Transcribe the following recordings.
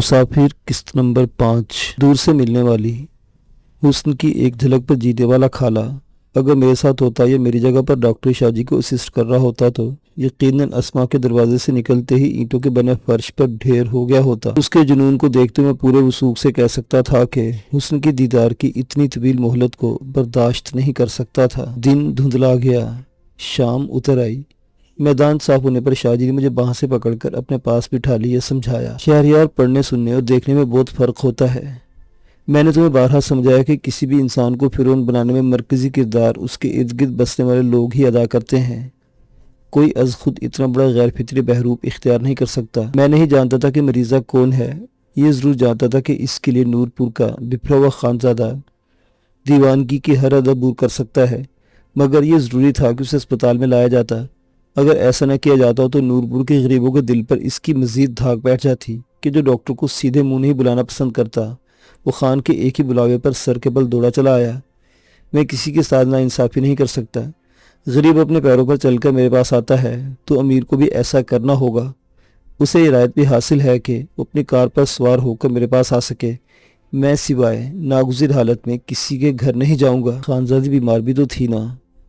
مسافر قسط نمبر 5۔ دور سے ملنے والی حسن کی ایک جھلک پر جیتے والا کھالا۔ اگر میرے ساتھ ہوتا یا میری جگہ پر ڈاکٹر شاہ جی کو اسسٹ کر رہا ہوتا تو یقیناً اسما کے دروازے سے نکلتے ہی اینٹوں کے بنے فرش پر ڈھیر ہو گیا ہوتا۔ اس کے جنون کو دیکھتے میں پورے وثوق سے کہہ سکتا تھا کہ حسن کی دیدار کی اتنی طویل مہلت کو برداشت نہیں کر سکتا تھا۔ دن دھندلا گیا، شام اتر آئی۔ میدان صاف ہونے پر شاہ جی نے مجھے باہ سے پکڑ کر اپنے پاس بٹھا لیا، سمجھایا، شہریار، پڑھنے سننے اور دیکھنے میں بہت فرق ہوتا ہے۔ میں نے تمہیں بارہا سمجھایا کہ کسی بھی انسان کو فرعون بنانے میں مرکزی کردار اس کے ارد گرد بسنے والے لوگ ہی ادا کرتے ہیں۔ کوئی از خود اتنا بڑا غیر فطری بحروب اختیار نہیں کر سکتا۔ میں نہیں جانتا تھا کہ مریضہ کون ہے، یہ ضرور جانتا تھا کہ اس کے لیے نور پور کا بپھرا ہوا خانزادہ دیوانگی کی ہر حد عبور کر سکتا ہے، مگر یہ ضروری تھا کہ اسے اسپتال میں لایا جاتا۔ اگر ایسا نہ کیا جاتا تو نور پور کے غریبوں کے دل پر اس کی مزید دھاک بیٹھ جاتی کہ جو ڈاکٹر کو سیدھے منہ نہیں بلانا پسند کرتا، وہ خان کے ایک ہی بلاوے پر سر کے بل دوڑا چلا آیا۔ میں کسی کے ساتھ ناانصافی نہیں کر سکتا۔ غریب اپنے پیروں پر چل کر میرے پاس آتا ہے تو امیر کو بھی ایسا کرنا ہوگا۔ اسے یہ رعایت بھی حاصل ہے کہ وہ اپنی کار پر سوار ہو کر میرے پاس آ سکے۔ میں سوائے ناگزیر حالت میں کسی کے گھر نہیں جاؤں گا۔ خانزادی بیمار بھی تو تھی نا،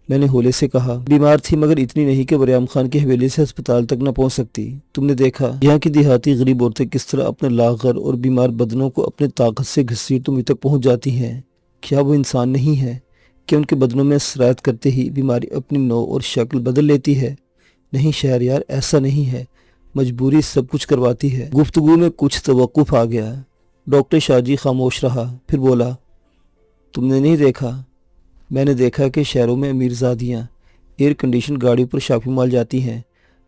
میں نے ہولے سے کہا۔ بیمار تھی، مگر اتنی نہیں کہ وریام خان کی حویلی سے ہسپتال تک نہ پہنچ سکتی۔ تم نے دیکھا یہاں کی دیہاتی غریب عورتیں کس طرح اپنے لاغر اور بیمار بدنوں کو اپنے طاقت سے گھسیٹ مجھ تک پہنچ جاتی ہیں۔ کیا وہ انسان نہیں ہے کہ ان کے بدنوں میں سرایت کرتے ہی بیماری اپنی نوع اور شکل بدل لیتی ہے؟ نہیں شہریار، ایسا نہیں ہے، مجبوری سب کچھ کرواتی ہے۔ گفتگو میں کچھ توقف آ گیا۔ ڈاکٹر شاہ جی خاموش رہا، پھر بولا، تم نے نہیں دیکھا؟ میں نے دیکھا کہ شہروں میں امیرزادیاں ایئر کنڈیشن گاڑیوں پر شاپنگ مال جاتی ہیں،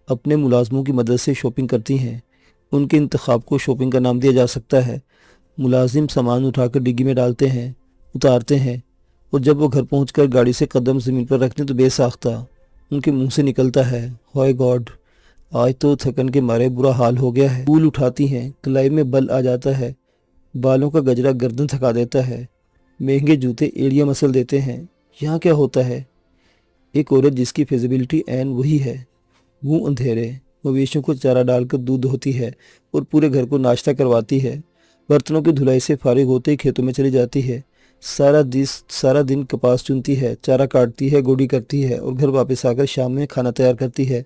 اپنے ملازموں کی مدد سے شاپنگ کرتی ہیں۔ ان کے انتخاب کو شاپنگ کا نام دیا جا سکتا ہے۔ ملازم سامان اٹھا کر ڈگی میں ڈالتے ہیں، اتارتے ہیں، اور جب وہ گھر پہنچ کر گاڑی سے قدم زمین پر رکھتے تو بے ساختہ ان کے منہ سے نکلتا ہے، ہائے گاڈ، آج تو تھکن کے مارے برا حال ہو گیا ہے۔ پھول اٹھاتی ہیں، کلائی میں بل آ جاتا ہے، بالوں کا گجرا گردن تھکا دیتا ہے، مہنگے جوتے ایڑیاں مسل دیتے ہیں۔ یہاں کیا ہوتا ہے؟ ایک عورت جس کی فیزیبلٹی عین وہی ہے، منہ اندھیرے، مویشیوں کو چارہ ڈال کر دودھ دھوتی ہے اور پورے گھر کو ناشتہ کرواتی ہے، برتنوں کی دھلائی سے فارغ ہوتے ہی کھیتوں میں چلی جاتی ہے، سارا دن کپاس چنتی ہے، چارہ کاٹتی ہے، گوڈی کرتی ہے، اور گھر واپس آ کر شام میں کھانا تیار کرتی ہے۔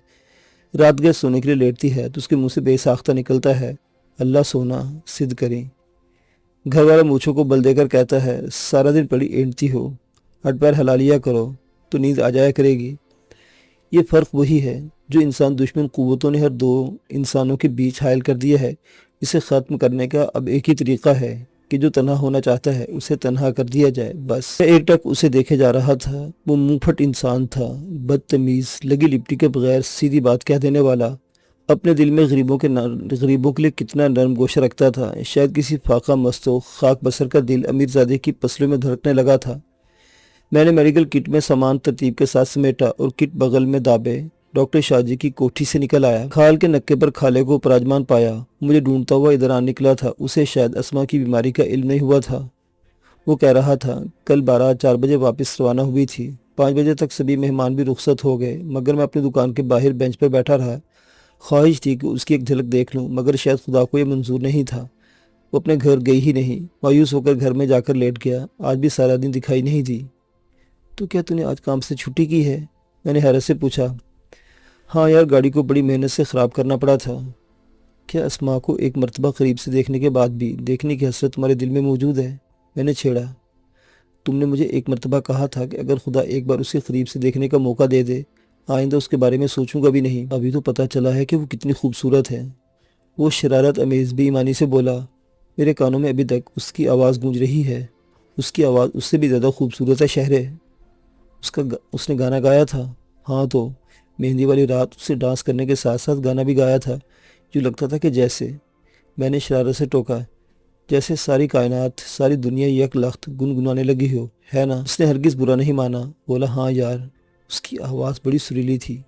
رات گئے سونے کے لیے لیٹتی ہے تو اس کے منہ سے بے ساختہ نکلتا ہے، اللہ سونا سدھ کریں۔ گھر والا مونچھوں کو بل دے کر کہتا ہے، سارا دن پڑی اینٹتی ہو، ہٹ پیر ہلا لیا کرو تو نیند آ جایا کرے گی۔ یہ فرق وہی ہے جو انسان دشمن قوتوں نے ہر دو انسانوں کے بیچ حائل کر دیا ہے۔ اسے ختم کرنے کا اب ایک ہی طریقہ ہے کہ جو تنہا ہونا چاہتا ہے اسے تنہا کر دیا جائے، بس۔ ایک ٹک اسے دیکھے جا رہا تھا۔ وہ منہ پھٹ انسان تھا، بدتمیز، لگی لپٹی کے بغیر سیدھی بات کہہ دینے والا، اپنے دل میں غریبوں کے لیے کتنا نرم گوشہ رکھتا تھا۔ شاید کسی فاقہ مستو خاک بسر کا دل امیرزادے کی پسلیوں میں دھڑکنے لگا تھا۔ میں نے میڈیکل کٹ میں سامان ترتیب کے ساتھ سمیٹا اور کٹ بغل میں دابے ڈاکٹر شاہ جی کی کوٹھی سے نکل آیا۔ کھال کے نکے پر کھالے کو پراجمان پایا، مجھے ڈھونڈتا ہوا ادھر آ نکلا تھا۔ اسے شاید اسما کی بیماری کا علم نہیں ہوا تھا۔ وہ کہہ رہا تھا، کل 4 بجے واپس روانہ ہوئی تھی، 5 بجے تک سبھی مہمان بھی رخصت ہو گئے، مگر میں اپنی دکان کے باہر بینچ پر بیٹھا رہا۔ خواہش تھی کہ اس کی ایک جھلک دیکھ لوں، مگر شاید خدا کو یہ منظور نہیں تھا۔ وہ اپنے گھر گئی ہی نہیں، مایوس ہو کر گھر میں جا کر لیٹ گیا۔ آج بھی سارا دن دکھائی نہیں دی۔ تو کیا تو نے آج کام سے چھٹی کی ہے؟ میں نے حیرت سے پوچھا۔ ہاں یار، گاڑی کو بڑی محنت سے خراب کرنا پڑا تھا۔ کیا اسما کو ایک مرتبہ قریب سے دیکھنے کے بعد بھی دیکھنے کی حسرت تمہارے دل میں موجود ہے؟ میں نے چھیڑا۔ تم نے مجھے ایک مرتبہ کہا تھا کہ اگر خدا ایک بار اسے قریب سے دیکھنے کا موقع دے دے، آئندہ اس کے بارے میں سوچوں گا بھی نہیں۔ ابھی تو پتہ چلا ہے کہ وہ کتنی خوبصورت ہے۔ وہ شرارت امیز بے ایمانی سے بولا۔ میرے کانوں میں ابھی تک اس کی آواز گونج رہی ہے۔ اس کی آواز اس سے بھی زیادہ خوبصورت ہے شہرے۔ اس نے گانا گایا تھا۔ ہاں، تو مہندی والی رات اسے ڈانس کرنے کے ساتھ ساتھ گانا بھی گایا تھا۔ جو لگتا تھا کہ جیسے، میں نے شرارت سے ٹوکا، جیسے ساری کائنات، ساری دنیا یک لخت گنگنانے لگی ہو، ہے نا؟ اس نے ہرگز برا نہیں مانا، بولا، ہاں یار، اس کی آواز بڑی سریلی تھی،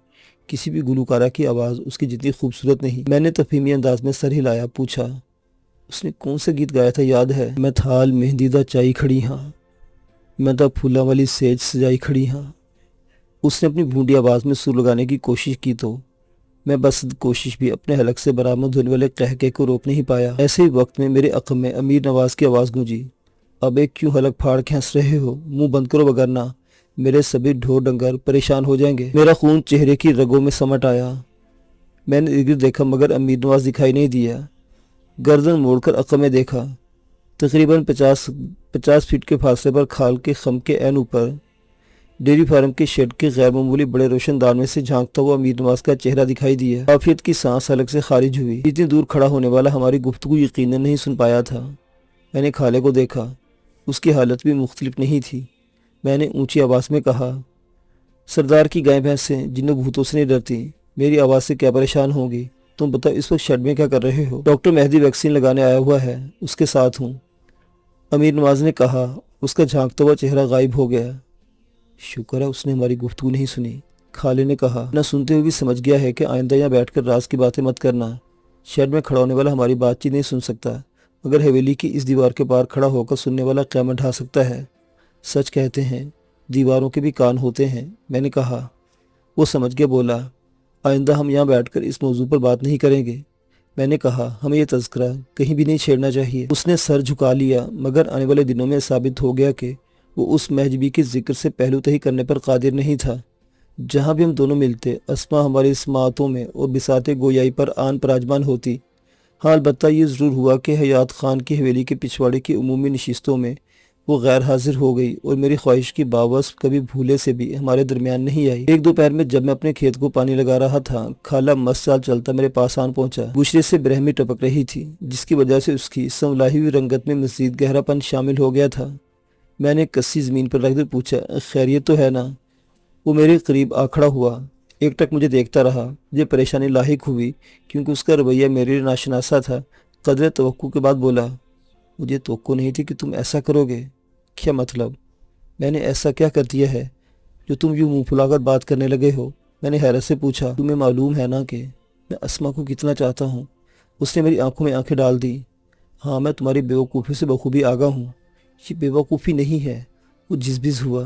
کسی بھی گلوکارہ کی آواز اس کی جتنی خوبصورت نہیں۔ میں نے تفہیمی انداز میں سر ہلایا، پوچھا، اس نے کون سے گیت گایا تھا، یاد ہے؟ میں تھال مہندی دا چائی کھڑی ہاں، میں تا پھولاں والی سیج سجائی کھڑی ہاں۔ اس نے اپنی بھونڈی آواز میں سر لگانے کی کوشش کی تو میں بس کوشش بھی اپنے حلق سے برآمد ہونے والے قہقہے کو روک نہیں پایا۔ ایسے ہی وقت میں میرے عقب میں امیر نواز کی آواز گونجی، اب ایک کیوں حلق پھاڑ کے ہنس رہے ہو؟ منہ بند کرو وگرنہ میرے سبھی ڈھور ڈنگر پریشان ہو جائیں گے۔ میرا خون چہرے کی رگوں میں سمٹ آیا۔ میں نے ارد دیکھا مگر امیر نواز دکھائی نہیں دیا۔ گردن موڑ کر عقب میں دیکھا، تقریباً 50 فٹ کے فاصلے پر کھال کے خم کے عین اوپر ڈیری فارم کے شیڈ کے غیر معمولی بڑے روشن دان میں سے جھانکتا ہوا امیر نواز کا چہرہ دکھائی دیا۔ عافیت کی سانس حلق سے خارج ہوئی۔ اتنی دور کھڑا ہونے والا ہماری گفتگو یقیناً نہیں سن پایا تھا۔ میں نے خالے کو دیکھا، اس کی حالت بھی مختلف نہیں تھی۔ میں نے اونچی آواز میں کہا، سردار کی گائے بھینسیں جنوں بھوتوں سے نہیں ڈرتی، میری آواز سے کیا پریشان ہوں گی؟ تم بتاؤ اس وقت شیڈ میں کیا کر رہے ہو؟ ڈاکٹر مہدی ویکسین لگانے آیا ہوا ہے، اس کے ساتھ ہوں، امیر نواز نے کہا۔ اس کا جھانکتا ہوا چہرہ غائب ہو گیا۔ شکر ہے اس نے ہماری گفتگو نہیں سنی، خالے نے کہا۔ نہ سنتے ہوئے بھی سمجھ گیا ہے کہ آئندہ یہاں بیٹھ کر راز کی باتیں مت کرنا۔ شیڈ میں کھڑا ہونے والا ہماری بات چیت نہیں سن سکتا، مگر حویلی کی اس دیوار کے پار کھڑا ہو کر سننے والا قیامت ڈھا سکتا ہے۔ سچ کہتے ہیں دیواروں کے بھی کان ہوتے ہیں، میں نے کہا۔ وہ سمجھ کے بولا، آئندہ ہم یہاں بیٹھ کر اس موضوع پر بات نہیں کریں گے۔ میں نے کہا، ہمیں یہ تذکرہ کہیں بھی نہیں چھیڑنا چاہیے۔ اس نے سر جھکا لیا، مگر آنے والے دنوں میں ثابت ہو گیا کہ وہ اس مہجبی کے ذکر سے پہلو تہی کرنے پر قادر نہیں تھا۔ جہاں بھی ہم دونوں ملتے، اسما ہماری سماعتوں میں اور بساط گویائی پر آن پراجمان ہوتی۔ ہاں البتہ یہ ضرور ہوا کہ حیات خان کی حویلی کے پچھواڑے کی عمومی نشستوں میں وہ غیر حاضر ہو گئی اور میری خواہش کی باوصف کبھی بھولے سے بھی ہمارے درمیان نہیں آئی۔ ایک دوپہر میں جب میں اپنے کھیت کو پانی لگا رہا تھا، خالہ مست چال چلتا میرے پاس آن پہنچا۔ بشرے سے برہمی ٹپک رہی تھی، جس کی وجہ سے اس کی سنولائی ہوئی رنگت میں مزید گہرا پن شامل ہو گیا تھا۔ میں نے کسی زمین پر رکھ کر پوچھا، خیریت تو ہے نا؟ وہ میرے قریب آ کھڑا ہوا، ایک ٹک مجھے دیکھتا رہا۔ مجھے پریشانی لاحق ہوئی کیونکہ اس کا رویہ میرے لیے ناشناسا تھا۔ قدر توقع کے بعد بولا، مجھے توقع نہیں تھی کہ تم ایسا کرو گے۔ کیا مطلب؟ میں نے ایسا کیا کر دیا ہے جو تم یوں منہ پھلا کر بات کرنے لگے ہو؟ میں نے حیرت سے پوچھا۔ تمہیں معلوم ہے نا کہ میں اسما کو کتنا چاہتا ہوں؟ اس نے میری آنکھوں میں آنکھیں ڈال دی۔ ہاں میں تمہاری بیوقوفی سے بخوبی آگاہ ہوں۔ یہ بیوقوفی نہیں ہے، وہ جزبز ہوا۔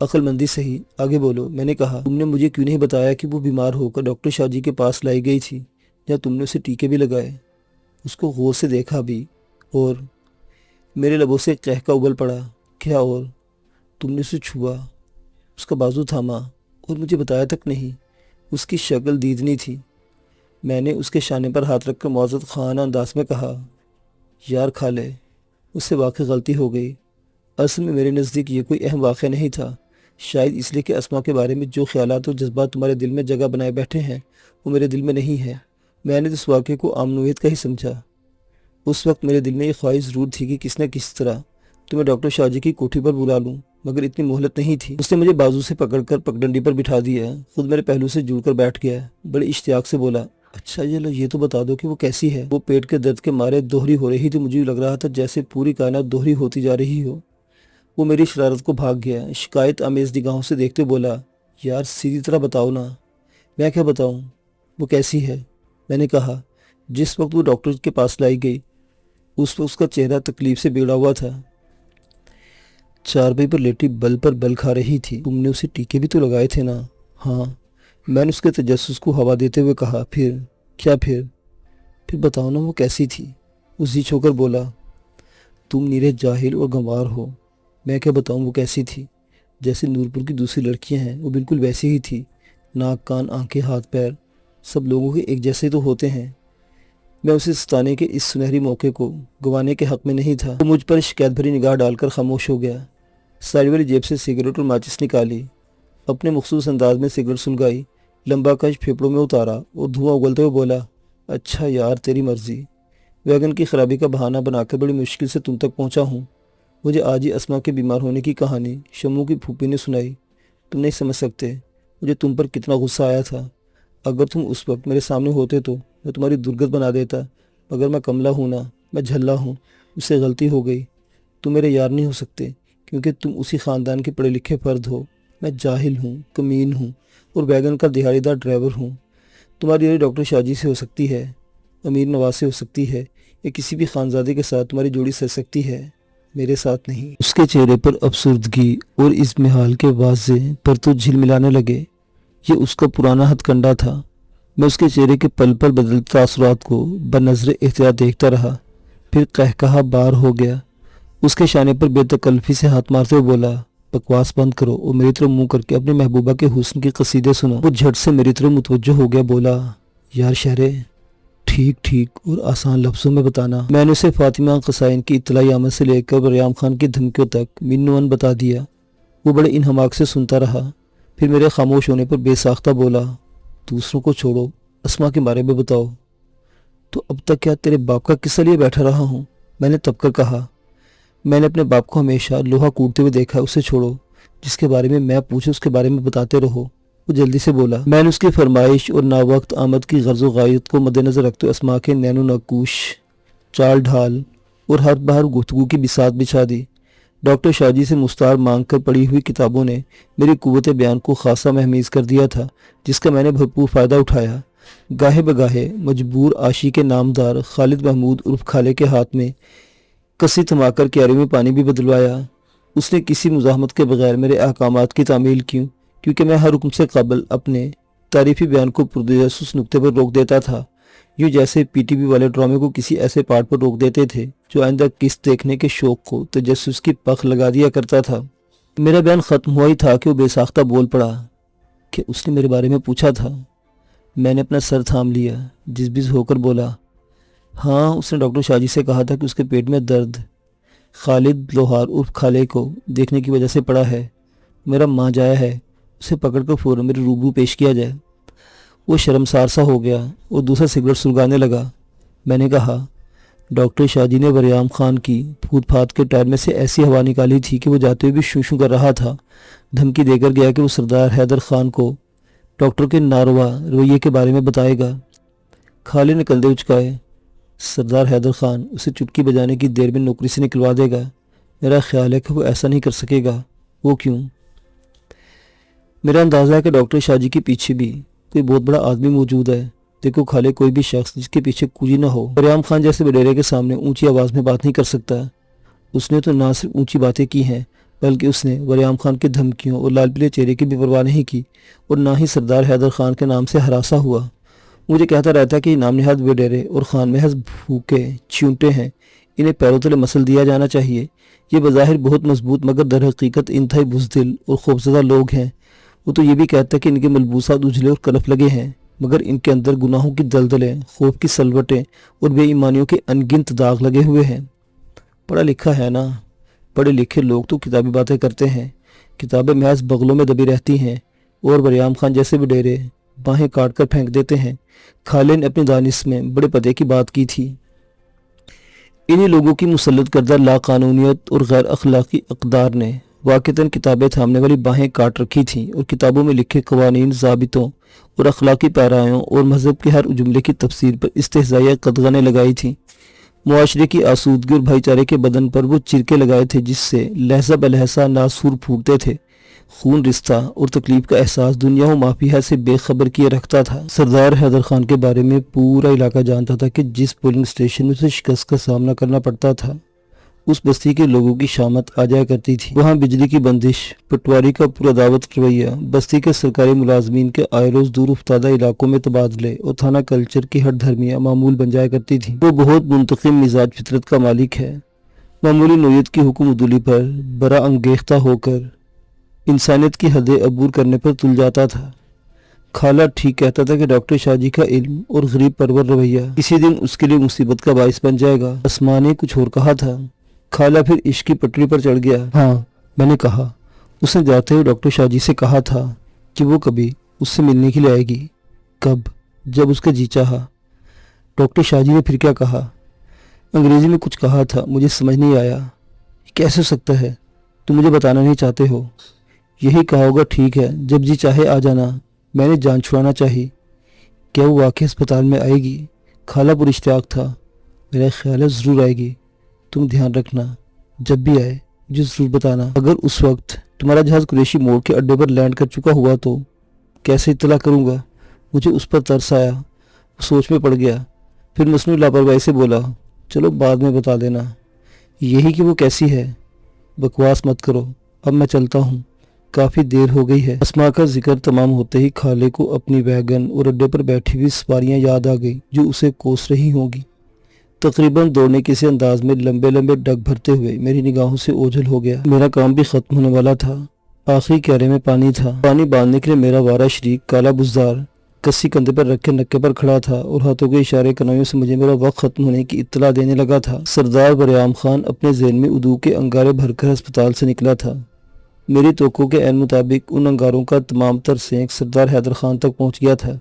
عقل مندی صحیح، آگے بولو۔ میں نے کہا، تم نے مجھے کیوں نہیں بتایا کہ وہ بیمار ہو کر ڈاکٹر شاہ جی کے پاس لائی گئی تھی، یا تم نے اسے ٹیکے بھی لگائے، اس کو غور سے دیکھا بھی، اور میرے لبوں سے قہقہ ابل پڑا۔ کیا اور؟ تم نے اسے چھوا، اس کا بازو تھاما اور مجھے بتایا تک نہیں؟ اس کی شکل دیدنی تھی۔ میں نے اس کے شانے پر ہاتھ رکھ کر معزز خانہ انداز میں کہا، یار کھالے، اس سے واقعی غلطی ہو گئی۔ اصل میں میرے نزدیک یہ کوئی اہم واقعہ نہیں تھا، شاید اس لیے کہ اسما کے بارے میں جو خیالات اور جذبات تمہارے دل میں جگہ بنائے بیٹھے ہیں وہ میرے دل میں نہیں ہے۔ میں نے اس واقعے کو آمنویت کا ہی سمجھا۔ اس وقت میرے دل میں یہ خواہش ضرور تھی کہ کس نہ کس طرح تمہیں ڈاکٹر شاہ جی کی کوٹھی پر بلا لوں، مگر اتنی مہلت نہیں تھی۔ اس نے مجھے بازو سے پکڑ کر پگڈنڈی پر بٹھا دیا، خود میرے پہلو سے جڑ کر بیٹھ گیا، بڑے اشتیاق سے بولا، اچھا یہ تو بتا دو کہ وہ کیسی ہے؟ وہ پیٹ کے درد کے مارے دوہری ہو رہی تھی، مجھے لگ رہا تھا جیسے پوری کائنات دوہری ہوتی جا رہی ہو۔ وہ میری شرارت کو بھاگ گیا، شکایت آمیز نگاہوں سے دیکھتے بولا، یار سیدھی طرح بتاؤ نا۔ میں کیا بتاؤں؟ وہ کیسی ہے؟ میں نے کہا۔ جس وقت وہ ڈاکٹر کے پاس لائی گئی اس وقت اس کا چہرہ تکلیف سے بگڑا ہوا تھا، چارپائی پر لیٹی بل پر بل کھا رہی تھی۔ تم نے اسے ٹیکے بھی تو لگائے تھے نا؟ ہاں، میں نے اس کے تجسس کو ہوا دیتے ہوئے کہا۔ پھر کیا؟ پھر بتاؤ نا وہ کیسی تھی؟ وہ زی چھو کر بولا، تم نیرے جاہل اور گنوار ہو، میں کیا بتاؤں وہ کیسی تھی؟ جیسے نورپور کی دوسری لڑکیاں ہیں وہ بالکل ویسی ہی تھی، ناک کان آنکھیں ہاتھ پیر سب لوگوں کے ایک جیسے تو ہوتے ہیں۔ میں اسے ستانے کے اس سنہری موقع کو گنوانے کے حق میں نہیں تھا۔ وہ مجھ پر شکایت بھری نگاہ ڈال کر خاموش ہو گیا۔ سائڈ والی جیب سے سگریٹ اور ماچس نکالی، اپنے مخصوص انداز میں سگریٹ سلگائی، لمبا کش پھیپڑوں میں اتارا اور دھواں اگلتے ہوئے بولا، اچھا یار تیری مرضی، ویگن کی خرابی کا بہانہ بنا کر بڑی مشکل سے تم تک پہنچا ہوں۔ مجھے آج ہی اسما کے بیمار ہونے کی کہانی شمو کی پھوپھی نے سنائی۔ تم نہیں سمجھ سکتے مجھے تم پر کتنا غصہ آیا تھا۔ اگر تم اس وقت میرے سامنے ہوتے تو میں تمہاری درگت بنا دیتا، مگر میں کملا ہوں نا، میں جھلا ہوں، اس سے غلطی ہو گئی۔ تم میرے یار نہیں ہو سکتے کیونکہ تم اسی خاندان کے پڑھے لکھے فرد ہو، میں جاہل ہوں، کمین ہوں اور ویگن کا دہاڑی دار ڈرائیور ہوں۔ تمہاری جوڑی ڈاکٹر شاہ جی سے ہو سکتی ہے، امیر نواز سے ہو سکتی ہے، یا کسی بھی خانزادے کے ساتھ تمہاری جوڑی سر سکتی ہے، میرے ساتھ نہیں۔ اس کے چہرے پر افسردگی اور اضمحلال کے واضح پرتو جھلملانے لگے۔ یہ اس کا پرانا ہتھ کنڈا تھا، میں اس کے چہرے کے پل پل بدلتے تاثرات کو بنظر احتیاط دیکھتا رہا، پھر قہقہا بار ہو گیا۔ اس کے شانے پر بے تکلفی سے ہاتھ مارتے ہوئے بولا، بکواس بند کرو اور میری طرف منہ کر کے اپنے محبوبہ کے حسن کے قصیدے سنو۔ وہ جھٹ سے میری طرف متوجہ ہو گیا، بولا، یار شہرے، ٹھیک ٹھیک اور آسان لفظوں میں بتانا۔ میں نے اسے فاطمہ قصائن کی اطلاعی آمد سے لے کر ریام خان کی دھمکیوں تک منوان بتا دیا۔ وہ بڑے انہماک سے سنتا رہا، پھر میرے خاموش ہونے پر بے ساختہ بولا، دوسروں کو چھوڑو، اسما کے بارے میں بتاؤ۔ تو اب تک کیا تیرے باپ کا قصہ لیے بیٹھا رہا ہوں؟ میں نے تب کر کہا، میں نے اپنے باپ کو ہمیشہ لوہا کوٹتے ہوئے دیکھا ہے، اسے چھوڑو، جس کے بارے میں پوچھوں اس کے بارے میں بتاتے رہو۔ وہ جلدی سے بولا۔ میں نے اس کی فرمائش اور ناوقت آمد کی غرض و غایت کو مد نظر رکھتے ہوئے اسما کے نین و نقوش، چال ڈھال اور ہر بہر گفتگو کی بساط بچھا دی۔ ڈاکٹر شاہ جی سے مستعار مانگ کر پڑھی ہوئی کتابوں نے میری قوت بیان کو خاصا مہمیز کر دیا تھا، جس کا میں نے بھرپور فائدہ اٹھایا۔ گاہے بگاہے مجبور عاشق نامدار خالد محمود عرف کھالے کے ہاتھ میں کسی تھما کر کیاری میں پانی بھی بدلوایا۔ اس نے کسی مزاحمت کے بغیر میرے احکامات کی تعمیل کی، کیونکہ میں ہر حکم سے قبل اپنے تعریفی بیان کو پرتجسس نقطے پر روک دیتا تھا، یوں جیسے پی ٹی وی والے ڈرامے کو کسی ایسے پارٹ پر روک دیتے تھے جو آئندہ قسط دیکھنے کے شوق کو تجسس کی پخ لگا دیا کرتا تھا۔ میرا بیان ختم ہوا ہی تھا کہ وہ بے ساختہ بول پڑا کہ اس نے میرے بارے میں پوچھا تھا۔ میں نے اپنا سر تھام لیا، جزبز ہو کر بولا، ہاں، اس نے ڈاکٹر شاہ جی سے کہا تھا کہ اس کے پیٹ میں درد خالد لوہار عرف کھالے کو دیکھنے کی وجہ سے پڑا ہے۔ میرا ماں جایا ہے، اسے پکڑ کر فوراً میرے روبرو پیش کیا جائے۔ وہ شرمسار سا ہو گیا اور دوسرا سگریٹ سلگانے لگا۔ میں نے کہا، ڈاکٹر شاہ جی نے وریام خان کی پھوت پھات کے ٹائر میں سے ایسی ہوا نکالی تھی کہ وہ جاتے ہوئے بھی شوں شوں کر رہا تھا۔ دھمکی دے کر گیا کہ وہ سردار حیدر خان کو ڈاکٹر کے ناروا رویے کے بارے میں بتائے گا۔ خالد نے کندھے اچکائے۔ سردار حیدر خان اسے چٹکی بجانے کی دیر میں نوکری سے نکلوا دے گا۔ میرا خیال ہے کہ وہ ایسا نہیں کر سکے گا۔ وہ کیوں؟ میرا اندازہ ہے کہ ڈاکٹر شاہ جی کے پیچھے بھی کوئی بہت بڑا آدمی موجود ہے۔ دیکھو خالے، کوئی بھی شخص جس کے پیچھے کوجی نہ ہو وریام خان جیسے وڈیرے کے سامنے اونچی آواز میں بات نہیں کر سکتا۔ اس نے تو نہ صرف اونچی باتیں کی ہیں، بلکہ اس نے وریام خان کی دھمکیوں اور لال پیلے چہرے کی بھی پرواہ نہیں کی، اور نہ ہی سردار حیدر خان کے نام سے ہراساں ہوا۔ مجھے کہتا رہتا کہ یہ نام نہاد وڈیرے اور خان محض بھوکے چیونٹے ہیں، انہیں پیروں تلے مسل دیا جانا چاہیے۔ یہ بظاہر بہت مضبوط مگر در حقیقت انتہائی بزدل اور خوفزدہ لوگ ہیں۔ وہ تو یہ بھی کہتا ہے کہ ان کے ملبوسات اجلے اور کلف لگے ہیں، مگر ان کے اندر گناہوں کی دلدلیں، خوف کی سلوٹیں اور بے ایمانیوں کے انگنت داغ لگے ہوئے ہیں۔ پڑھا لکھا ہے نا؟ پڑھے لکھے لوگ تو کتابی باتیں کرتے ہیں، کتابیں محض بغلوں میں دبی رہتی ہیں، اور وریام خان جیسے وڈیرے باہیں کاٹ کر پھینک دیتے ہیں۔ خالد نے اپنی دانش میں بڑے پتے کی بات کی تھی۔ انہی لوگوں کی مسلط کردہ لاقانونیت اور غیر اخلاقی اقدار نے واقعتاً کتابیں تھامنے والی باہیں کاٹ رکھی تھیں، اور کتابوں میں لکھے قوانین، ضابطوں اور اخلاقی پیرایوں اور مذہب کے ہر جملے کی تفسیر پر استہزائیہ قدغنیں لگائی تھیں۔ معاشرے کی آسودگی اور بھائی چارے کے بدن پر وہ چرکے لگائے تھے جس سے لہجہ بلہجہ ناسور پھوٹتے تھے۔ خون رشتہ اور تکلیف کا احساس دنیا و مافیہ سے بے خبر کیے رکھتا تھا۔ سردار حیدر خان کے بارے میں پورا علاقہ جانتا تھا کہ جس پولنگ سٹیشن میں اسے شکست کا سامنا کرنا پڑتا تھا، اس بستی کے لوگوں کی شامت آ جایا کرتی تھی۔ وہاں بجلی کی بندش، پٹواری کا پرعداوت رویہ، بستی کے سرکاری ملازمین کے آئے روز دور افتادہ علاقوں میں تبادلے اور تھانہ کلچر کی ہٹ دھرمیاں معمول بن جایا کرتی تھیں۔ وہ بہت منتقم مزاج فطرت کا مالک ہے، معمولی نوعیت کی حکم عدولی پر برا انگیختہ ہو کر انسانیت کی حدیں عبور کرنے پر تل جاتا تھا۔ خالہ ٹھیک کہتا تھا کہ ڈاکٹر شاہ جی کا علم اور غریب پرور رویہ کسی دن اس کے لیے مصیبت کا باعث بن جائے گا۔ اسما نے کچھ اور کہا تھا۔ خالہ پھر عشق کی پٹری پر چڑھ گیا۔ ہاں، میں نے کہا، اس نے جاتے ہوئے ڈاکٹر شاہ جی سے کہا تھا کہ وہ کبھی اس سے ملنے کے لیے آئے گی۔ کب؟ جب اس کا جی چاہا۔ ڈاکٹر شاہ جی نے پھر کیا کہا؟ انگریزی میں کچھ کہا تھا، مجھے سمجھ نہیں آیا۔ کیسے ہو سکتا ہے؟ تم مجھے بتانا نہیں چاہتے ہو؟ یہی کہا ہوگا، ٹھیک ہے، جب جی چاہے آ جانا، میں نے جان چھڑانا چاہی۔ کیا وہ واقعی اسپتال میں آئے گی؟ خالہ پر اشتیاق تھا۔ میرا خیال ہے ضرور آئے گی، تم دھیان رکھنا، جب بھی آئے مجھے ضرور بتانا۔ اگر اس وقت تمہارا جہاز قریشی موڑ کے اڈے پر لینڈ کر چکا ہوا تو کیسے اطلاع کروں گا؟ مجھے اس پر ترس آیا، وہ سوچ میں پڑ گیا، پھر مصنوعی لاپرواہی سے بولا، چلو بعد میں بتا دینا۔ یہی کہ وہ کیسی ہے؟ بکواس مت کرو، اب میں چلتا ہوں، کافی دیر ہو گئی ہے۔ اسما کا ذکر تمام ہوتے ہی خالے کو اپنی ویگن اور اڈے پر بیٹھی ہوئی سواریاں یاد آ گئی جو اسے کوس رہی ہوں گی۔ تقریباً دوڑنے کے سے انداز میں لمبے لمبے ڈگ بھرتے ہوئے میری نگاہوں سے اوجھل ہو گیا۔ میرا کام بھی ختم ہونے والا تھا۔ آخری کیرے میں پانی تھا۔ پانی باندھنے کے لیے میرا وارا شریک کالا بزدار کسی کندھے پر رکھے نکے پر کھڑا تھا اور ہاتھوں کے اشارے کنائیوں سے مجھے میرا وقت ختم ہونے کی اطلاع دینے لگا تھا۔ سردار بریام خان اپنے ذہن میں ادو کے انگارے بھر کر ہسپتال سے نکلا تھا۔ میری توقع کے عین مطابق ان انگاروں کا تمام تر سینک سردار حیدر خان تک پہنچ گیا تھا۔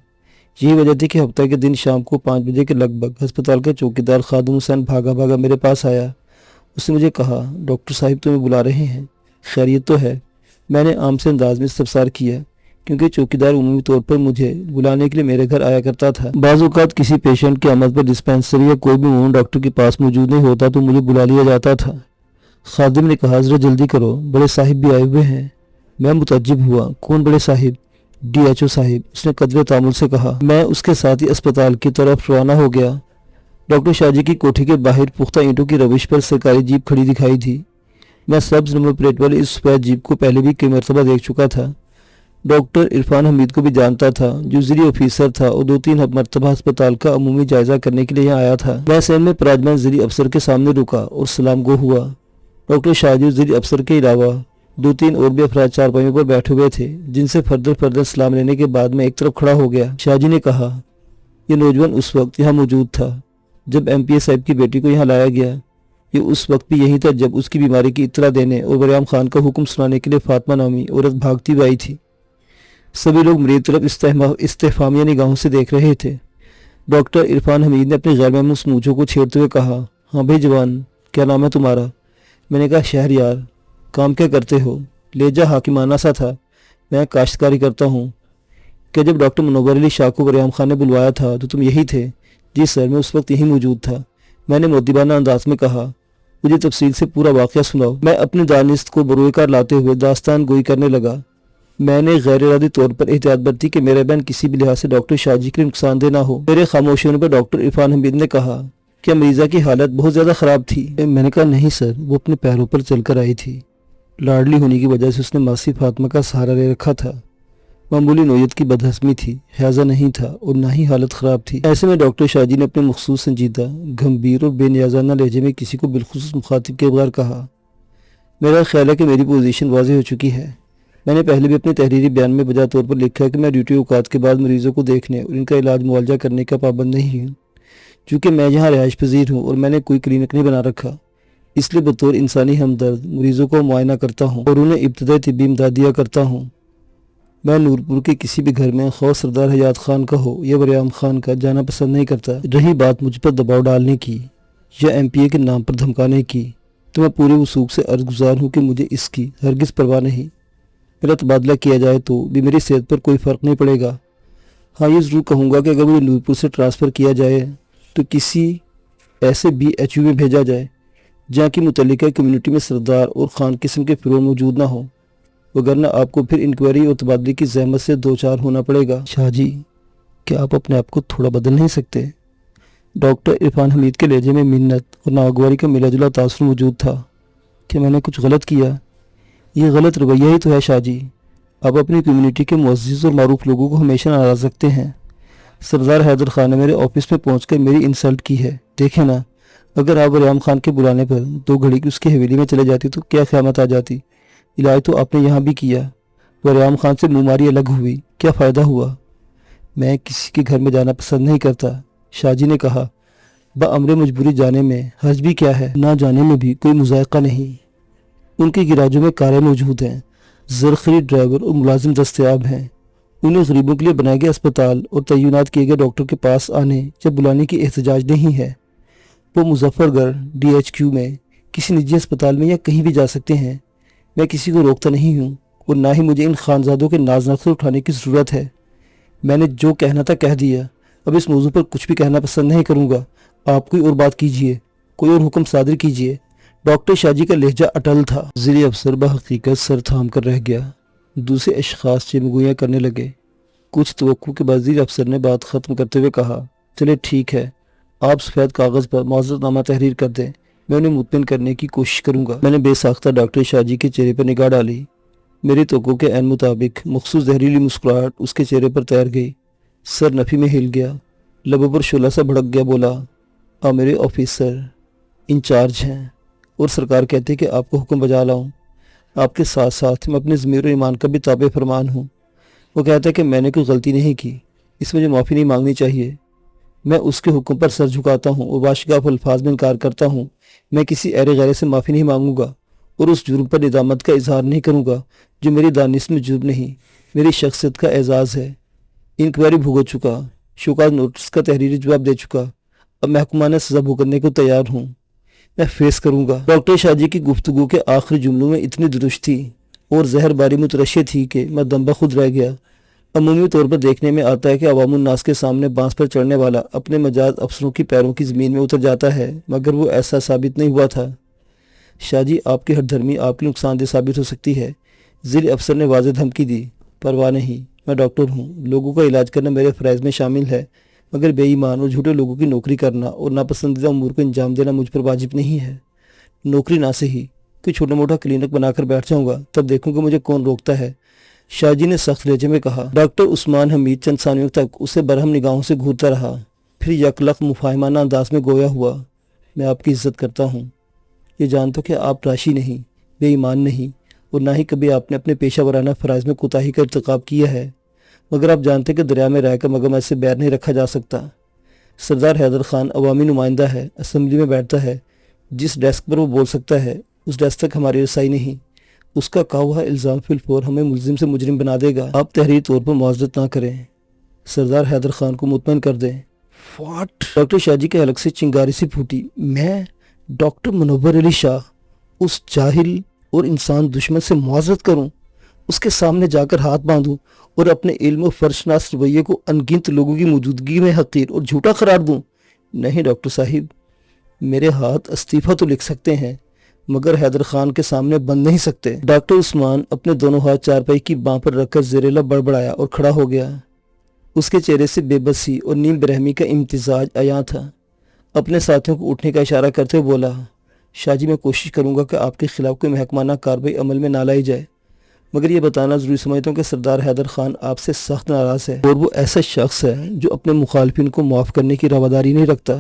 یہی وجہ تھی کہ ہفتہ کے دن شام کو 5 بجے کے لگ بھگ ہسپتال کا چوکیدار خادم حسین بھاگا بھاگا میرے پاس آیا۔ اس نے مجھے کہا، ڈاکٹر صاحب تمہیں بلا رہے ہیں، خیریت تو ہے؟ میں نے عام سے انداز میں استفسار کیا، کیونکہ چوکیدار عمومی طور پر مجھے بلانے کے لیے میرے گھر آیا کرتا تھا۔ بعض اوقات کسی پیشنٹ کی آمد پر ڈسپینسری یا کوئی بھی عمومی ڈاکٹر کے پاس موجود نہیں ہوتا تو مجھے بلا لیا جاتا تھا۔ خادم نے کہا، ذرا جلدی کرو، بڑے صاحب بھی آئے ہوئے ہیں۔ میں متعجب ہوا، کون بڑے صاحب؟ ڈی ایچ او صاحب، اس نے قدرے تعامل سے کہا۔ میں اس کے ساتھ ہی اسپتال کی طرف روانہ ہو گیا۔ ڈاکٹر شاہ جی کی کوٹھی کے باہر پختہ اینٹوں کی روش پر سرکاری جیپ کھڑی دکھائی دی۔ میں سبز نمبر پلیٹ والی اس سفید جیپ کو پہلے بھی کئی مرتبہ دیکھ چکا تھا۔ ڈاکٹر عرفان حمید کو بھی جانتا تھا، جو زرعی آفیسر تھا اور 2-3 مرتبہ ہسپتال کا عمومی جائزہ کرنے کے لیے یہاں آیا تھا۔ میں سین میں پراجمان زرعی افسر کے سامنے رکا اور سلام گو ہوا۔ ڈاکٹر شاہ جی زرعی افسر کے علاوہ 2-3 اور بھی افراد چارپائیوں پر بیٹھے ہوئے تھے، جن سے فردر سلام لینے کے بعد میں ایک طرف کھڑا ہو گیا۔ شاہ جی نے کہا، یہ نوجوان اس وقت یہاں موجود تھا جب ایم پی اے صاحب کی بیٹی کو یہاں لایا گیا۔ یہ اس وقت بھی یہی تھا جب اس کی بیماری کی اطلاع دینے اور بریام خان کا حکم سنانے کے لیے فاطمہ نامی عورت بھاگتی ہوئی آئی تھی۔ سبھی لوگ میری طرف استفہامیہ نگاہوں سے دیکھ رہے تھے۔ ڈاکٹر عرفان حمید نے اپنے غیر ملموس مونچھوں کو چھیڑتے ہوئے کہا، ہاں بھائی جوان، کیا نام ہے تمہارا؟ میں نے کہا، شہریار۔ کام کیا کرتے ہو؟ لہجہ حاکمانہ سا تھا۔ میں کاشتکاری کرتا ہوں۔ کہ جب ڈاکٹر منور علی شاہ کو بریام خان نے بلوایا تھا تو تم یہی تھے؟ جی سر، میں اس وقت یہی موجود تھا۔ میں نے مؤدبانہ انداز میں کہا، مجھے تفصیل سے پورا واقعہ سناؤ۔ میں اپنی دانست کو بروئے کار لاتے ہوئے داستان گوئی کرنے لگا۔ میں نے غیر ارادی طور پر احتیاط برتی کہ میرا بہن کسی بھی لحاظ سے ڈاکٹر شاہ جی کے لیے نقصان دہ نہ ہو۔ میرے خاموش ہونے پر ڈاکٹر عرفان حمید نے کہا، کیا مریضہ کی حالت بہت زیادہ خراب تھی؟ میں نے کہا، نہیں سر، وہ اپنے پیروں پر چل کر آئی تھی۔ لاڈلی ہونے کی وجہ سے اس نے ماسی فاطمہ کا سہارا لے رکھا تھا۔ معمولی نوعیت کی بدہضمی تھی، حیضہ نہیں تھا اور نہ ہی حالت خراب تھی۔ ایسے میں ڈاکٹر شاہ جی نے اپنے مخصوص سنجیدہ، گمبھیر اور بے نیازانہ لہجے میں کسی کو بالخصوص مخاطب کے بغیر کہا، میرا خیال ہے کہ میری پوزیشن واضح ہو چکی ہے۔ میں نے پہلے بھی اپنے تحریری بیان میں بجا طور پر لکھا ہے کہ میں ڈیوٹی اوقات کے بعد مریضوں کو دیکھنے اور ان کا علاج معالجہ کرنے کا پابند نہیں ہوں۔ چونکہ میں یہاں رہائش پذیر ہوں اور میں نے کوئی کلینک نہیں بنا رکھا، اس لیے بطور انسانی ہمدرد مریضوں کو معائنہ کرتا ہوں اور انہیں ابتدائی طبی امداد دیا کرتا ہوں۔ میں نورپور کے کسی بھی گھر میں خواہ سردار حیات خان کا ہو یا بریام خان کا جانا پسند نہیں کرتا۔ رہی بات مجھ پر دباؤ ڈالنے کی یا ایم پی اے کے نام پر دھمکانے کی، تو میں پورے وثوق سے عرض گزار ہوں کہ مجھے اس کی ہرگز پرواہ نہیں۔ میرا تبادلہ کیا جائے تو بھی میری صحت پر کوئی فرق نہیں پڑے گا۔ ہاں، یہ ضرور کہوں گا کہ اگر مجھے نورپور سے ٹرانسفر کیا جائے تو کسی ایسے بی ایچ یو میں بھیجا جائے جہاں کی متعلقہ کمیونٹی میں سردار اور خان قسم کے فیرون موجود نہ ہوں، وگرنہ آپ کو پھر انکوائری اور تبادلے کی زحمت سے دوچار ہونا پڑے گا۔ شاہ جی، کیا آپ اپنے آپ کو تھوڑا بدل نہیں سکتے؟ ڈاکٹر عرفان حمید کے لہجے میں منت اور ناگواری کا ملا جلا تاثر موجود تھا۔ کہ میں نے کچھ غلط کیا؟ یہ غلط رویہ ہی تو ہے شاہ جی۔ آپ اپنی کمیونٹی کے معزز اور معروف لوگوں کو ہمیشہ ناراض رکھتے ہیں۔ سردار حیدر خان نے میرے آفس میں پہنچ کر میری انسلٹ کی ہے۔ دیکھیں نا، اگر آپ بریام خان کے بلانے پر 2 گھڑی کی اس کی حویلی میں چلے جاتی تو کیا قیامت آ جاتی۔ علاج تو آپ نے یہاں بھی کیا، بریام خان سے بیماری الگ ہوئی، کیا فائدہ ہوا؟ میں کسی کے گھر میں جانا پسند نہیں کرتا، شاہ جی نے کہا۔ بامر مجبوری جانے میں حرج بھی کیا ہے؟ نہ جانے میں بھی کوئی مذائقہ نہیں۔ ان کے گراجوں میں کاریں موجود ہیں، زرخری ڈرائیور اور ملازم دستیاب ہیں۔ انہیں غریبوں کے لیے بنائے گئے اسپتال اور تعینات کیے گئے ڈاکٹر کے پاس آنے یا بلانے کی احتجاج نہیں ہے۔ وہ مظفر گڑھ ڈی ایچ کیو میں کسی نجی اسپتال میں یا کہیں بھی جا سکتے ہیں۔ میں کسی کو روکتا نہیں ہوں اور نہ ہی مجھے ان خانزادوں کے ناز نخرے اٹھانے کی ضرورت ہے۔ میں نے جو کہنا تھا کہہ دیا، اب اس موضوع پر کچھ بھی کہنا پسند نہیں کروں گا۔ آپ کوئی اور بات کیجئے، کوئی اور حکم صادر کیجئے۔ ڈاکٹر شاہ جی کا لہجہ اٹل تھا۔ زرعی افسر بحقیقت سر تھام کر رہ گیا۔ دوسرے اشخاص چمگویاں کرنے لگے۔ کچھ توقع کے بعد زرعی افسر نے بات ختم کرتے ہوئے کہا، چلے ٹھیک ہے، آپ سفید کاغذ پر معذرت نامہ تحریر کر دیں، میں انہیں مطمئن کرنے کی کوشش کروں گا۔ میں نے بے ساختہ ڈاکٹر شاہ جی کے چہرے پر نگاہ ڈالی۔ میری توقع کے عین مطابق مخصوص زہریلی مسکراہٹ اس کے چہرے پر تیر گئی، سر نفی میں ہل گیا، لبوں پر شعلہ سا بھڑک گیا، بولا آپ میرے آفیسر انچارج ہیں اور سرکار کہتے کہ آپ کو حکم بجا لاؤں، آپ کے ساتھ ساتھ میں اپنے ضمیر و ایمان کا بھی تابع فرمان ہوں۔ وہ کہتا ہے کہ میں نے کوئی غلطی نہیں کی، اس میں جو معافی نہیں مانگنی چاہیے، میں اس کے حکم پر سر جھکاتا ہوں اور باشگاف الفاظ میں انکار کرتا ہوں، میں کسی ایرے غیرے سے معافی نہیں مانگوں گا اور اس جرم پر ندامت کا اظہار نہیں کروں گا جو میری دانش میں جرم نہیں، میری شخصیت کا اعزاز ہے۔ انکوائری بھگت چکا، شوکاز نوٹس کا تحریری جواب دے چکا، اب محکمانہ سزا بھگتنے کو تیار ہوں، میں فیس کروں گا۔ ڈاکٹر شاہ جی کی گفتگو کے آخری جملوں میں اتنی درست تھی اور زہر باری مترشح تھی کہ میں دم بخود رہ گیا۔ عمومی طور پر دیکھنے میں آتا ہے کہ عوام الناس کے سامنے بانس پر چڑھنے والا اپنے مجاز افسروں کی پیروں کی زمین میں اتر جاتا ہے، مگر وہ ایسا ثابت نہیں ہوا تھا۔ شاہ جی آپ کی ہر دھرمی آپ کی نقصان دہ ثابت ہو سکتی ہے، ضلع افسر نے واضح دھمکی دی۔ پرواہ نہیں، میں ڈاکٹر ہوں، لوگوں کا علاج کرنا میرے فرائض میں شامل ہے، مگر بے ایمان اور جھوٹے لوگوں کی نوکری کرنا اور ناپسندیدہ امور کو انجام دینا مجھ پر واجب نہیں ہے۔ نوکری نہ صحیح، کوئی چھوٹا موٹا کلینک بنا کر بیٹھ جاؤں گا، تب دیکھوں کہ مجھے کون روکتا ہے، شاہ جی نے سخت لہجے میں کہا۔ ڈاکٹر عثمان حمید چند ثانیوں تک اسے برہم نگاہوں سے گھورتا رہا، پھر یکلخت مفاہمانہ انداز میں گویا ہوا، میں آپ کی عزت کرتا ہوں، یہ جانتا کہ آپ راشی نہیں، بے ایمان نہیں، اور نہ ہی کبھی آپ نے اپنے پیشہ ورانہ فرائض میں کوتاہی کا ارتکاب کیا ہے، مگر آپ جانتے کہ دریا میں رہ کر مگرمچھ سے بیر نہیں رکھا جا سکتا۔ سردار حیدر خان عوامی نمائندہ ہے، اسمبلی میں بیٹھتا ہے، جس ڈیسک پر وہ بول سکتا ہے اس ڈیسک تک ہماری رسائی نہیں، اس کا کہا ہوا الزام فی الفور ہمیں ملزم سے مجرم بنا دے گا، آپ تحریری طور پر معذرت نہ کریں، سردار حیدر خان کو مطمئن کر دیں۔ واٹ؟ ڈاکٹر شاہ جی کے حلق سے چنگاری سی پھوٹی، میں ڈاکٹر منور علی شاہ اس جاہل اور انسان دشمن سے معذرت کروں، اس کے سامنے جا کر ہاتھ باندھوں اور اپنے علم و فرشناس رویے کو انگنت لوگوں کی موجودگی میں حقیر اور جھوٹا قرار دوں؟ نہیں ڈاکٹر صاحب، میرے ہاتھ استعفیٰ تو لکھ سکتے ہیں، مگر حیدر خان کے سامنے بند نہیں سکتے۔ ڈاکٹر عثمان اپنے دونوں ہاتھ چارپائی کی باں پر رکھ کر زیر لب بڑبڑایا اور کھڑا ہو گیا، اس کے چہرے سے بے بسی اور نیم برہمی کا امتزاج عیاں تھا۔ اپنے ساتھیوں کو اٹھنے کا اشارہ کرتے ہوئے بولا، شاہ جی میں کوشش کروں گا کہ آپ کے خلاف کوئی محکمانہ کارروائی عمل میں نہ لائی جائے، مگر یہ بتانا ضروری سمجھتا ہوں کہ سردار حیدر خان آپ سے سخت ناراض ہے اور وہ ایسا شخص ہے جو اپنے مخالفین کو معاف کرنے کی رواداری نہیں رکھتا۔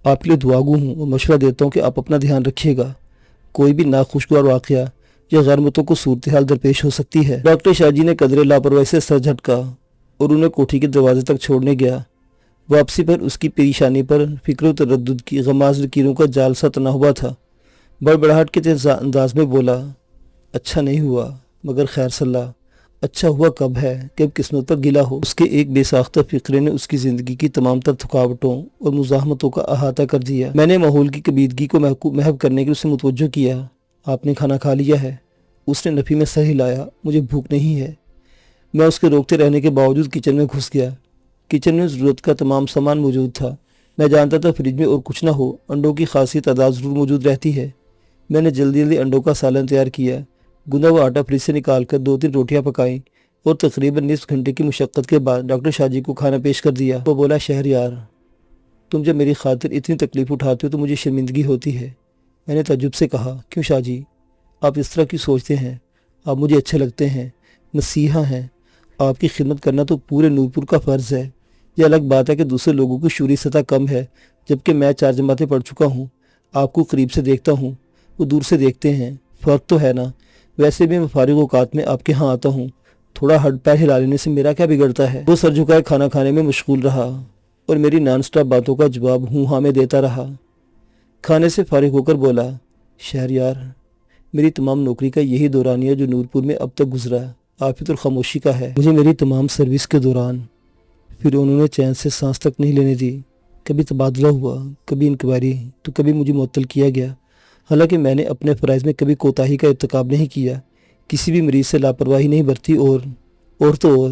آپ کے لیے دعاگو ہوں اور مشورہ دیتا ہوں کہ آپ اپنا دھیان رکھیے گا، کوئی بھی ناخوشگوار واقعہ یا غیر متوقع صورتحال درپیش ہو سکتی ہے۔ ڈاکٹر شاہ جی نے قدرے لاپرواہی سے سر جھٹکا اور انہیں کوٹھی کے دروازے تک چھوڑنے گیا۔ واپسی پر اس کی پریشانی پر فکر و تردد کی غماز لکیروں کا جال سا تنا ہوا تھا۔ بڑبڑاہٹ کے تیز انداز میں بولا، اچھا نہیں ہوا، مگر خیر صلاح، اچھا ہوا کب ہے کہ اب قسمت پر گلا ہو۔ اس کے ایک بے ساختہ فقرے نے اس کی زندگی کی تمام تر تھکاوٹوں اور مزاحمتوں کا احاطہ کر دیا۔ میں نے ماحول کی کلیدگی کو محو کرنے کے لیے اسے متوجہ کیا۔ آپ نے کھانا کھا لیا ہے؟ اس نے نفی میں سر ہلایا، مجھے بھوک نہیں ہے۔ میں اس کے روکتے رہنے کے باوجود کچن میں گھس گیا۔ کچن میں ضرورت کا تمام سامان موجود تھا، میں جانتا تھا فریج میں اور کچھ نہ ہو، انڈوں کی خاصی تعداد ضرور موجود رہتی ہے۔ میں نے جلدی انڈوں کا سالن تیار کیا، گندا ہوا آٹا فریج سے نکال کر 2-3 روٹیاں پکائیں اور تقریباً نصف گھنٹے کی مشقت کے بعد ڈاکٹر شاہ جی کو کھانا پیش کر دیا۔ وہ بولا، شہریار، تم جب میری خاطر اتنی تکلیف اٹھاتے ہو تو مجھے شرمندگی ہوتی ہے۔ میں نے تعجب سے کہا، کیوں شاہ جی، آپ اس طرح کیوں سوچتے ہیں؟ آپ مجھے اچھے لگتے ہیں، مسیحا ہیں، آپ کی خدمت کرنا تو پورے نورپور کا فرض ہے۔ یہ الگ بات ہے کہ دوسرے لوگوں کی شعوری سطح کم ہے، جبکہ میں 4 جماعتیں پڑھ چکا ہوں، آپ کو قریب سے دیکھتا ہوں، وہ دور سے دیکھتے ہیں، فرق تو ہے نا۔ ویسے بھی میں فارغ اوقات میں آپ کے ہاں آتا ہوں، تھوڑا ہڈ پیر ہلا لینے سے میرا کیا بگڑتا ہے؟ وہ سر جھکائے کھانا کھانے میں مشغول رہا اور میری نان سٹاپ باتوں کا جواب ہوں ہاں میں دیتا رہا۔ کھانے سے فارغ ہو کر بولا، شہریار، میری تمام نوکری کا یہی دورانیہ جو نورپور میں اب تک گزرا آفت اور خاموشی کا ہے۔ مجھے میری تمام سروس کے دوران پھر انہوں نے چین سے سانس تک نہیں لینے دی۔ کبھی تبادلہ ہوا، کبھی انکوائری، تو کبھی مجھے معطل کیا گیا، حالانکہ میں نے اپنے فرائض میں کبھی کوتاہی کا ارتکاب نہیں کیا، کسی بھی مریض سے لاپرواہی نہیں برتی اور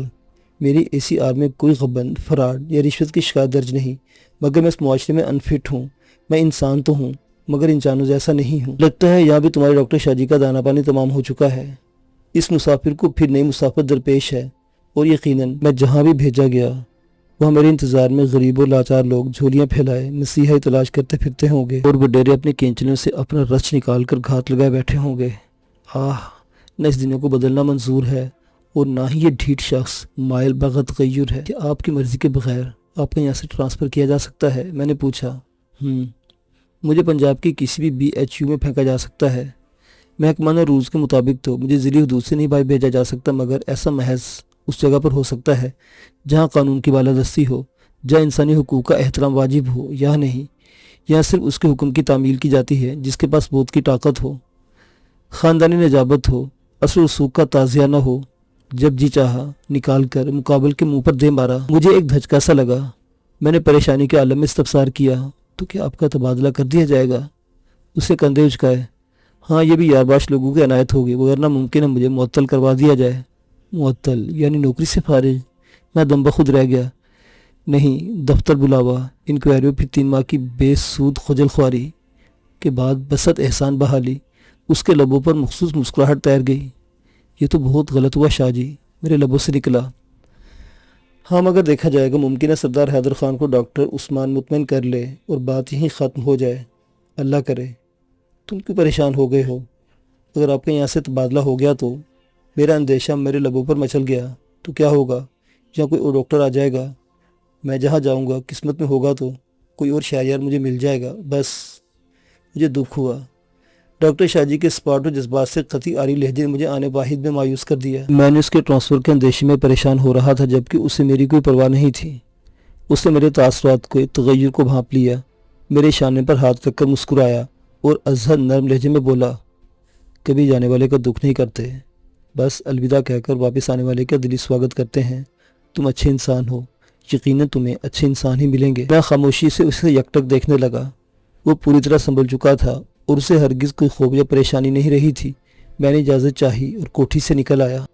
میری ایسی آر میں کوئی غبن، فراڈ یا رشوت کی شکایت درج نہیں، مگر میں اس معاشرے میں انفٹ ہوں۔ میں انسان تو ہوں، مگر انسانوں جیسا نہیں ہوں۔ لگتا ہے یہاں بھی تمہارے ڈاکٹر شاہ جی کا دانا پانی تمام ہو چکا ہے۔ اس مسافر کو پھر نئی مسافت درپیش ہے، اور یقیناً میں جہاں بھی بھیجا گیا وہاں میرے انتظار میں غریب اور لاچار لوگ جھولیاں پھیلائے مسیحائی تلاش کرتے پھرتے ہوں گے، اور وڈیرے اپنے کینچنوں سے اپنا رچ نکال کر گھات لگائے بیٹھے ہوں گے۔ نہ اس دنیا کو بدلنا منظور ہے اور نہ ہی یہ ڈھیٹ شخص مائل بغت غیور ہے کہ آپ کی مرضی کے بغیر آپ کو یہاں سے ٹرانسفر کیا جا سکتا ہے۔ میں نے پوچھا مجھے پنجاب کی کسی بھی BHU میں پھینکا جا سکتا ہے۔ محکمہ رولز کے مطابق تو مجھے ضلعی حدود سے نہیں باہر بھیجا جا سکتا، مگر ایسا محض اس جگہ پر ہو سکتا ہے جہاں قانون کی بالادستی ہو، جہاں انسانی حقوق کا احترام واجب ہو یا نہیں۔ یہاں صرف اس کے حکم کی تعمیل کی جاتی ہے جس کے پاس بہت کی طاقت ہو، خاندانی نجابت ہو، اثر و رسوخ کا تازیہ نہ ہو، جب جی چاہا نکال کر مقابل کے منہ پر دے مارا۔ مجھے ایک دھچکا سا لگا۔ میں نے پریشانی کے عالم میں استفسار کیا، تو کیا آپ کا تبادلہ کر دیا جائے گا؟ اسے کندھے اچکائے۔ ہاں، یہ بھی یارباش لوگوں کی عنایت ہوگی، ورنہ ممکن ہے مجھے معطل کروا دیا جائے۔ معطل یعنی نوکری سے فارغ؟ میں دم بخود رہ گیا۔ نہیں، دفتر بلاوا، انکوائری اور پھر 3 ماہ کی بے سود خجل خواری کے بعد بسط احسان بحالی۔ اس کے لبوں پر مخصوص مسکراہٹ تیر گئی۔ یہ تو بہت غلط ہوا شاہ جی، میرے لبوں سے نکلا۔ ہاں، مگر دیکھا جائے گا، ممکن ہے سردار حیدر خان کو ڈاکٹر عثمان مطمئن کر لے اور بات یہیں ختم ہو جائے۔ اللہ کرے۔ تم کیوں پریشان ہو گئے ہو؟ اگر آپ کے یہاں سے تبادلہ ہو گیا تو؟ میرا اندیشہ میرے لبوں پر مچل گیا۔ تو کیا ہوگا؟ یا کوئی اور ڈاکٹر آ جائے گا؟ میں جہاں جاؤں گا، قسمت میں ہوگا تو کوئی اور شہریار مجھے مل جائے گا۔ بس مجھے دکھ ہوا۔ ڈاکٹر شاہ جی کے اسپاٹ و جذبات سے قطعی آری لہجے نے مجھے آنے واحد میں مایوس کر دیا۔ میں نے اس کے ٹرانسفر کے اندیشے میں پریشان ہو رہا تھا، جبکہ اسے میری کوئی پرواہ نہیں تھی۔ اس نے میرے تاثرات کو، تغیر کو بھانپ لیا، میرے شانے پر ہاتھ رکھ کر مسکرایا اور ازہد نرم لہجے میں بولا، کبھی جانے والے کا دکھ نہیں کرتے، بس الوداع کہہ کر واپس آنے والے کا دلی سواگت کرتے ہیں۔ تم اچھے انسان ہو، یقیناً تمہیں اچھے انسان ہی ملیں گے۔ میں خاموشی سے اسے یکٹک دیکھنے لگا۔ وہ پوری طرح سنبھل چکا تھا اور اسے ہرگز کوئی خوف یا پریشانی نہیں رہی تھی۔ میں نے اجازت چاہی اور کوٹھی سے نکل آیا۔